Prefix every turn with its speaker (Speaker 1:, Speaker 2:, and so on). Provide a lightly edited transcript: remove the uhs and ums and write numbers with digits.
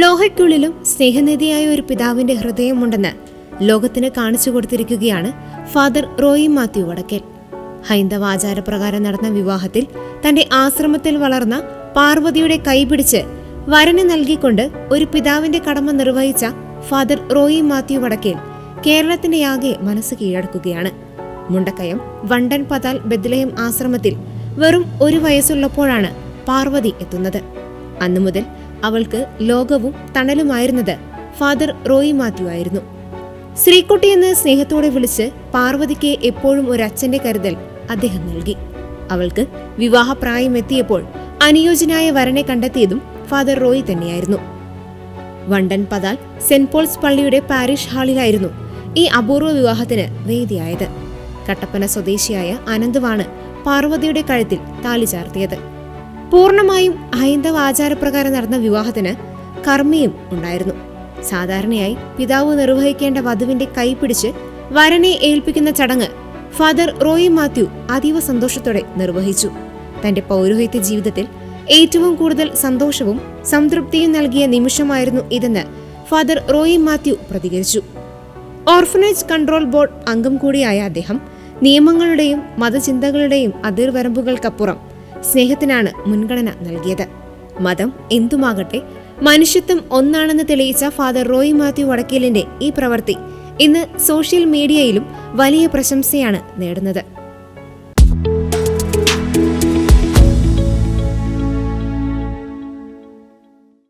Speaker 1: ലോഹയ്ക്കുള്ളിലും സ്നേഹനിധിയായ ഒരു പിതാവിന്റെ ഹൃദയമുണ്ടെന്ന് ലോകത്തിന് കാണിച്ചു കൊടുത്തിരിക്കുകയാണ് ഫാദർ റോയി മാത്യു വടക്കേൽ. ഹൈന്ദവ ആചാരപ്രകാരം നടന്ന വിവാഹത്തിൽ തന്റെ ആശ്രമത്തിൽ വളർന്ന പാർവതിയുടെ കൈപിടിച്ച് വരന് നൽകിക്കൊണ്ട് ഒരു പിതാവിന്റെ കടമ നിർവഹിച്ച ഫാദർ റോയി മാത്യു വടക്കേൽ കേരളത്തിന്റെ ആകെ മനസ്സ് കീഴടക്കുകയാണ്. മുണ്ടക്കയം വണ്ടൻ പതാൽ ബെത്ലഹേം ആശ്രമത്തിൽ വെറും 1 വയസ്സുള്ളപ്പോഴാണ് പാർവതി എത്തുന്നത്. അന്നു മുതൽ അവൾക്ക് ലോകവും തണലുമായിരുന്നത് ഫാദർ റോയി മാത്യു ആയിരുന്നു. ശ്രീകുട്ടിയെന്ന് സ്നേഹത്തോടെ വിളിച്ച് പാർവതിക്ക് എപ്പോഴും ഒരു അച്ഛന്റെ കരുതൽ അദ്ദേഹം നൽകി. അവൾക്ക് വിവാഹപ്രായം എത്തിയപ്പോൾ അനുയോജ്യനായ വരനെ കണ്ടെത്തിയതും ഫാദർ റോയി തന്നെയായിരുന്നു. വണ്ടൻ പതാൽ സെന്റ് പോൾസ് പള്ളിയുടെ പാരിഷ് ഹാളിലായിരുന്നു ഈ അപൂർവ വിവാഹത്തിന് വേദിയായത്. കട്ടപ്പന സ്വദേശിയായ അനന്തുവാണ് പാർവതിയുടെ കഴുത്തിൽ താലി ചാർത്തിയത്. പൂർണ്ണമായും ഹൈന്ദവ ആചാരപ്രകാരം നടന്ന വിവാഹത്തിന് കർമ്മിയും ഉണ്ടായിരുന്നു. സാധാരണയായി പിതാവ് നിർവഹിക്കേണ്ട വധുവിന്റെ കൈപിടിച്ച് വരനെ ഏൽപ്പിക്കുന്ന ചടങ്ങ് ഫാദർ റോയി മാത്യു അതീവ സന്തോഷത്തോടെ നിർവഹിച്ചു. തന്റെ പൗരോഹിത്യ ജീവിതത്തിൽ ഏറ്റവും കൂടുതൽ സന്തോഷവും സംതൃപ്തിയും നൽകിയ നിമിഷമായിരുന്നു ഇതെന്ന് ഫാദർ റോയി മാത്യു പ്രതികരിച്ചു. ഓർഫനേജ് കൺട്രോൾ ബോർഡ് അംഗം കൂടിയായ അദ്ദേഹം നിയമങ്ങളുടെയും മതചിന്തകളുടെയും അതിർവരമ്പുകൾക്കപ്പുറം സ്നേഹത്തിനാണ് മുൻഗണന നൽകിയത്. മതം എന്തുമാകട്ടെ, മനുഷ്യത്വം ഒന്നാണെന്ന് തെളിയിച്ച ഫാദർ റോയി മാത്യു വടക്കേലിന്റെ ഈ പ്രവൃത്തി ഇന്ന് സോഷ്യൽ മീഡിയയിലും വലിയ പ്രശംസയാണ് നേടുന്നത്.